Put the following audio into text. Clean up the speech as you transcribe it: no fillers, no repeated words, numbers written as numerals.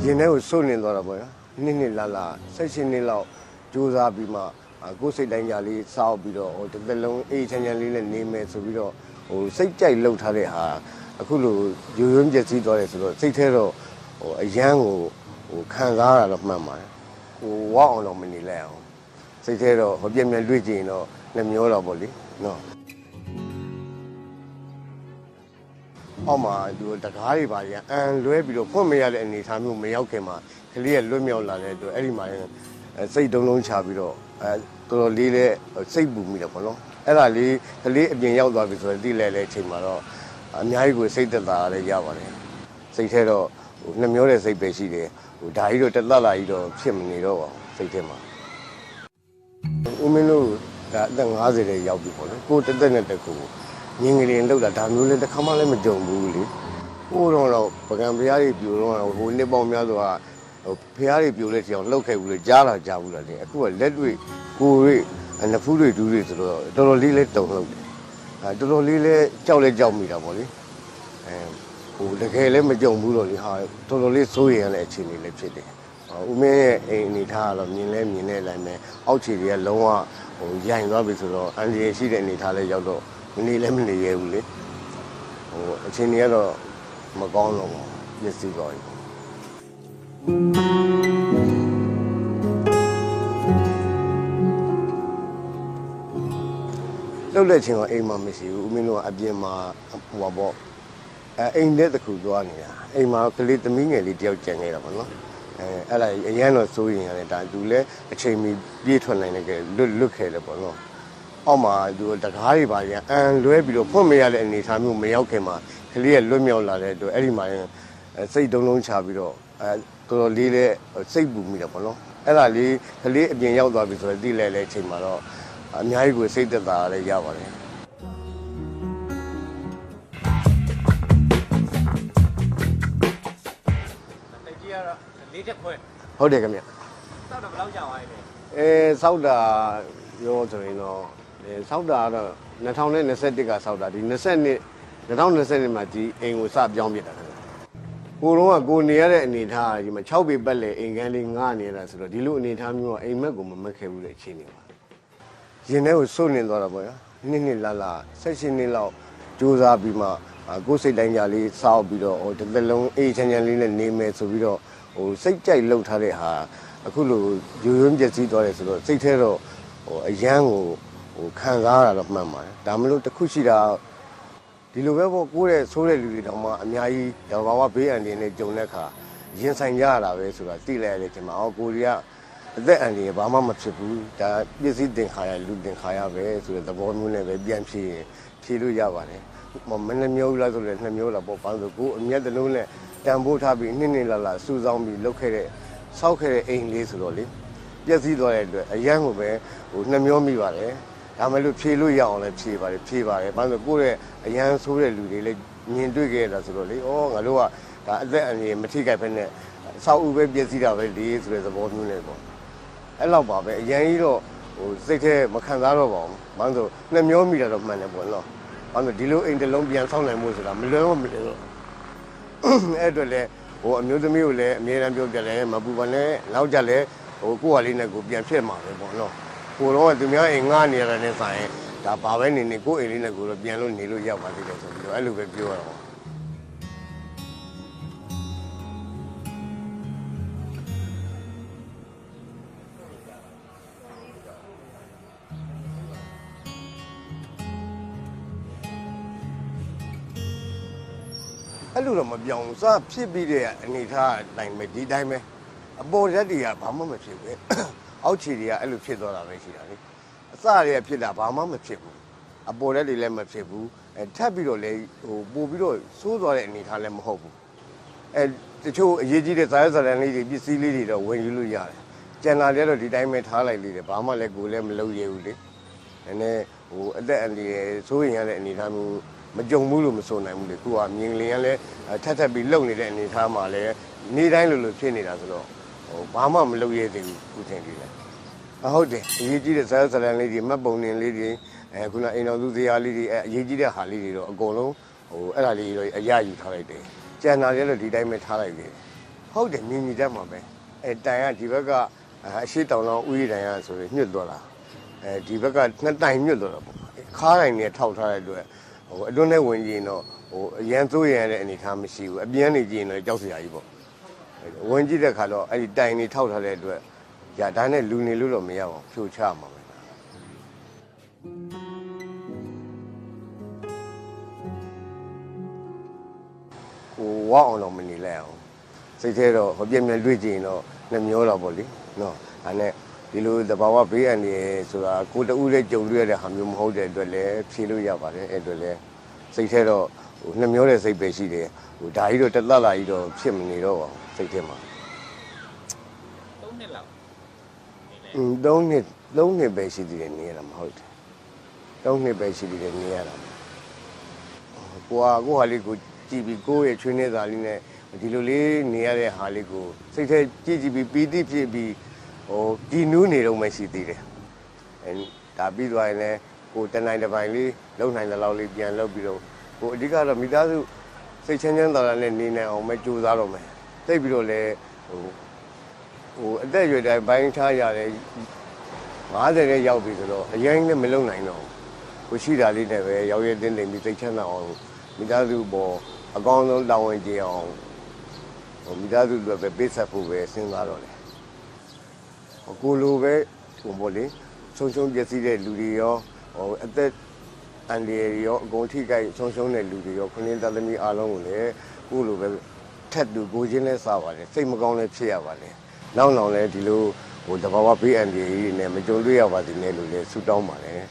ရင်ထဲကိုစွန့်နေသွားတာပေါ့နော်နှစ်လာ16နှစ်လောက်ကြိုးစားပြီးမှကိုယ်စိတ်တိုင်းကြလေးစောက်ပြီးတော့တစ်သက်လုံးအေးချမ်းချမ်းလေးနဲ့နေမယ်ဆိုပြီးတော့စိတ်ကြိုက်လှုပ်ထားတဲ့ဟာအခုလိုရိုးရိုးပြည့်စည်သွားတယ်ဆိုတော့စိတ်ထဲတော့အရန်ကိုခံစားရတာတော့မှန်ပါတယ်ဝါအောင်တော့မနေလိုက်အောင်စိတ်ထဲတော့ပြည့်မြဲတွေ့ကြရင်တော့နှမျောတော့ပေါ့လေနော်အောက်မှာသူတကားတွေပါရအန်လွဲပြီးတော့ဖွင့်မရတဲ့အနေအထားမျိုးမရောက်ခင်မှာကလေးကလွတ်မြောက်လာတဲ့အတွက်အဲ့ဒီမှာစိတ်တုံးလုံးချပြီးတော့တော်တော်လေးလဲစိတ်ပူမိတယ်ပေါ့နော်အဲ့ဒါလေးကလေးအပြင်ရောက်သွားပြီဆိုတော့တိလဲလဲအချိန်မှာတော့အများကြီးကိုစိတ်သက်သာလည်းရပါတယ်စိတ်ထဲတော့နှမျောတဲ့စိတ်ပဲရှိတယ်ဒါကြီးတော့တက်သက်လာကြီးတော့ဖြစ်မနေတော့ပါဘူးစိတ်ထဲမှာဦးမင်းတို့ကအသက်50တဲ့ရောက်ပြီပေါ့လေကိုတက်နဲ့တက်ကိုငင်းငရင်လောက်တာဒါမျိုးလည်းတစ်ခါမှလည်းမကြုံဘူးလေဟိုတော့ပကံဖျားတွေပြိုတော့ဟိုနှစ်ပေါင်းများစွာဖျားတွေပြိုလဲချအောင်လှုပ်ခဲ့ဘူးလေကြားလာကြဘူးလားလေအခုကလက်တွေ့ကိုယ်တွေနဖူးတွေဒူးတွေဆိုတော့တော်တော်လေးလဲတုံလှုပ်တယ်တော်တော်လေးလဲကြောက်လဲကြောက်မိတာပေါ့လေတကယ်လည်းမကြုံဘူးတော့လေဟာတော်တော်လေးစိုးရိမ်ရတဲ့အခြေအနေလည်းဖြစ်တယ်ဦးမင်းရဲ့အိမ်အနေထားကတော့မြင်လိုက်မယ်အောက်ခြေတွေကလုံးဝရိုင်သွားပြီဆိုတော့အန်ဒီရရှိတဲ့အနေထားလည်းရောက်တော့မနေလည်းမနေရဘူးလေအခြေအနေကတော့မကောင်းတော့ဘူးမျက်စိကောင်းလှုပ်တဲ့ချိန်ကအိမ်မှာမရှိဘူးဦးမင်းတို့ကအပြင်မှာပေါ့အိမ်တဲ့တခုသွားနေတာအိမ်မှာကလေးသမီးငယ်လေးတယောက်ကြံနေတာပေါ့နော်အဲ့ဒါအရန်တော့စိုးရင်ရတယ်ဒါသူလည်းအချိန်မီပြေးထွက်နိုင်တယ်ကဲလွတ်ခဲ့တယ်ပေါ့နော်အောက်မှာသူတကားတွေပါရအန်လွဲပြီးတော့ဖွင့်မရတဲ့အနေအထားမျိုးမရောက်ခင်မှာကလေးကလွတ်မြောက်လာတဲ့အတွက်အဲ့ဒီမှာစိတ်တုံးလုံးချပြီးတော့တော်တော်လေးလဲစိတ်ပူမိတယ်ပေါ့နော်အဲ့ဒါလေးကလေးအပြင်ရောက်သွားပြီဆိုတော့တိလဲလဲအချိန်မှာတော့အများကြီးကိုစိတ်သက်သာလည်းရပါတယ်လေးချက်ခွဲဟုတ်တယ်ခင်ဗျစောက်တာဘယ်လောက်ကြာသွားလဲစောက်တာပြောဆိုရင်တော့စောက်တာကတော့2021ကစောက်တာဒီ2020မှာဒီအိမ်ကိုစပြောင်းပြတာခင်ဗျကိုတော့ကိုနေရတဲ့အနေထားဒီမှာ6ပေပတ်လေအိမ်ကန်းလေးငှနေရတာဆိုတော့ဒီလိုအနေထားမျိုးကအိမ်မက်ကိုမမက်ခဲ့ဘူးတဲ့အခြေအနေပါရင်ထဲကိုစွန့်နေသွားတာပေါ့နော်နှစ်လာ16နှစ်လောက်ကြိုးစားပြီးမှကိုယ်စိတ်တိုင်းကြလေးစောက်ပြီးတော့တစ်သက်လုံးအေးချမ်းချမ်းလေးနဲ့နေမယ်ဆိုပြီးတော့စိတ်ကြိုက်လှုပ်ထားတဲ့ဟာအခုလိုရိုးရိုးပြည့်စည်သွားတယ်ဆိုတော့စိတ်ထဲတော့အရန်ကိုခံစားရတာတော့မှန်ပါတယ်ဒါမလို့တခုရှိတာဒီလိုပဲပေါ့ကိုယ့်ရဲ့ဆိုးတဲ့လူတွေတောင်မှအများကြီးတဘာဝဘေးအန္တရာယ်နဲ့ကြုံတဲ့အခါရင်ဆိုင်ကြရတာပဲဆိုတာသိလိုက်ရတဲ့ချိန်မှာကိုရီးယားအသက်အန္တရာယ်ဘာမှမဖြစ်ဘူးဒါပြည့်စည်တင်ခါရလူတင်ခါရပဲဆိုတဲ့သဘောမျိုးနဲ့ပဲပြန်ဖြေလို့ရပါတယ်မနှမျိုးလားဆိုလည်းနှမျိုးလားပေါ့ဘာလို့ကိုအမျက်တလုံးနဲ့တန်ဖိုးထားပြီးနှစ်လာစူဆောင်းပြီးလုပ်ခဲ့တဲ့စောက်ခဲ့တဲ့အိမ်လေးဆိုတော့လေပြည့်စည်သွားတဲ့အတွက်အရန်ကိုပဲနှမျိုးမိပါတယ်ဒါမှလို့ဖြေလို့ရအောင်လည်းဖြေပါတယ်ဘာလို့ကိုယ့်ရဲ့အရန်ဆိုးတဲ့လူတွေလည်းမြင်တွေ့ခဲ့ရတာဆိုတော့လေငါတို့ကဒါအသက်အန္တရာယ်မထိခိုက်ဘဲနဲ့စောက်ဥပဲပြည့်စည်တာပဲလေဆိုတဲ့သဘောမျိုးနဲ့ပေါ့အဲ့လောက်ပါပဲအရန်ကြီးတော့စိတ်ထဲမခံစားတော့ပါဘူးဘာလို့နှမျိုးမိတာတော့မှန်တယ်ပေါ့နော်ဘာလို့ဒီလိုအိမ်တစ်လုံးပြန်ဆောက်နိုင်မှုဆိုတာမလွယ်တော့အဲ့အတွက်လည်းအမျိုးသမီးကိုလည်းအမြဲတမ်းပြောပြတယ်မပူပါနဲ့နောက်ကြလည်းကိုယ့်ဟာလေးနဲ့ကိုပြန်ဖြစ်မှာပဲပေါ့နော်ကိုတော့သူများအိမ်ငှားနေရတဲ့ဆိုင်ဒါဘာပဲနေကိုယ့်အိမ်လေးနဲ့ကိုတော့ပြန်လို့နေလို့ရပါသေးတယ်ဆိုပြီးတော့အဲ့လိုပဲပြောရတော့အဲ့လိုတော့မပြောင်းစဖြစ်ပြီးတဲ့အနေထားအတိုင်းပဲဒီတိုင်းပဲအပေါ်ရက်တွေကဘာမှမဖြစ်ဘူးအောက်ခြေတွေကအဲ့လိုဖြစ်သွားတာပဲရှိတာလေအစတွေကဖြစ်တာဘာမှမဖြစ်ဘူးအပေါ်ရက်တွေလည်းမဖြစ်ဘူးထပ်ပြီးတော့လည်းပို့ပြီးတော့စိုးသွားတဲ့အနေထားလည်းမဟုတ်ဘူးတချို့အရေးကြီးတဲ့ဇာတ်ဇာတ်လေးတွေပစ္စည်းလေးတွေတော့ဝင်ယူလို့ရတယ်ကျန်တာတွေတော့ဒီတိုင်းပဲထားလိုက်လေးတယ်ဘာမှလည်းကိုယ်လည်းမလုပ်ရဘူးလေနည်းနည်းအသက်အန္တရာယ်စိုးရင်ရတဲ့အနေထားမျိုးမကြုံဘူးလို့မဆိုနိုင်ဘူးလေကိုကမြင်လင်းရလဲထပ်ပြီးလှုပ်နေတဲ့အနေထားမှာလည်းနေ့တိုင်းလိုဖြစ်နေတာဆိုတော့ဘာမှမလုပ်ရသေးဘူးခုချိန်ကြီးလဲဟုတ်တယ်အရေးကြီးတဲ့ဇာတ်ဇာတ်လေးတွေမှတ်ပုံတင်လေးတွေခုနအိမ်တော်သူဇာတ်လေးတွေအရေးကြီးတဲ့ဟာလေးတွေတော့အကုန်လုံးအဲ့ဒါလေးတွေအရယူထားလိုက်တယ်ကျန်တာတွေလည်းဒီတိုင်းပဲထားလိုက်တယ် ဟုတ်တယ်ညီညီတက်မှာပဲတိုင်ကဒီဘက်ကအရှိတောင်လောင်းဥယျာဉ်တိုင်ကဆိုရင်ညှွတ်သွားတာဒီဘက်ကနှစ်တိုင်ညှွတ်သွားတာပေါ့ခါးတိုင်နဲ့ထောက်ထားတဲ့အတွက်အတွင်းထဲဝင်ကြည့်ရင်တော့အရန်စိုးရတဲ့အနေထားမရှိဘူးအပြင်းနေကြည့်ရင်တော့ကြောက်စရာကြီးပေါ့ဝင်ကြည့်တဲ့ခါတော့အဲ့ဒီတိုင်နေထောက်ထားတဲ့အတွက်ဒါနဲ့လူနေလို့တော့မရအောင်ဖြိုချမှာပဲဝါအောင်တော့မနေလိုက်အောင်စိတ်ထဲတော့ဟောပြက်မြက်တွေ့ကြည့်ရင်တော့နှမျောတာပေါ့လေနော်ဒါနဲ့ဒီလိုသဘာဝဘေးအန္တရာယ်ဆိုတာကိုတူးတဲ့ကြုံတွေ့ရတဲ့ဟာမျိုးမဟုတ်တဲ့အတွက်လည်းဖြေလို့ရပါတယ်အဲ့အတွက်လည်းစိတ်ထဲတော့နှမျောတဲ့စိတ်ပဲရှိတယ်ဒါကြီးတော့တသက်လာကြီးတော့ဖြစ်မနေတော့ပါဘူးစိတ်ထဲမှာ3နှစ်လောက်3နှစ်ပဲရှိသေးတယ်နေရတာမဟုတ်တယ်3နှစ်ပဲရှိသေးတယ်နေရတာကိုဟာလေးကိုကြည့်ပြီးကိုယ့်ရဲ့ချွေးနေသားလေးနဲ့ဒီလိုလေးနေရတဲ့ဟာလေးကိုစိတ်ထဲကြည့်ပြီးပီတိဖြစ်ပြီးဒီနူးနေတော့မှရှိသေးတယ်ဒါပြီးသွားရင်လည်းကိုတနိုင်တစ်ပိုင်းလေးလုံနိုင်တဲ့လောက်လေးပြန်လုပ်ပြီးတော့ကိုအဓိကတော့မိသားစုစိတ်ချမ်းသာတာနဲ့နေနိုင်အောင်ပဲကြိုးစားတော့မယ်သိပြီးတော့လည်းအသက်အရွယ်တိုင်းပိုင်းခြားရတယ်50နဲ့ရောက်ပြီဆိုတော့အရင်လည်းမလုံနိုင်တော့ကိုရှိတာလေးနဲ့ပဲရောက်ရတဲ့နေပြီးစိတ်ချမ်းသာအောင်မိသားစုပေါ်အကောင်းဆုံးတာဝန်ကျေအောင်မိသားစုတွေပဲပေးဆက်ဖို့ပဲစဉ်းစားတော့တယ်ကိုလိုပဲပေါ့လေဆုံးပျက်စီးတဲ့လူတွေရောအသက်အန္တရာယ်ရောအကုန်ထိခိုက်ဆုံးတဲ့လူတွေရောခင်းသားသမီးအားလုံးကိုလည်းကိုလိုပဲထက်သူကိုချင်းလဲစားပါတယ်စိတ်မကောင်းလဲဖြစ်ရပါတယ်နောက်လည်းဒီလိုတဘာဝဘေးအန္တရာယ်ကြီးနဲ့မကြုံတွေ့ရပါသေးနဲ့လို့လည်းဆုတောင်းပါတယ်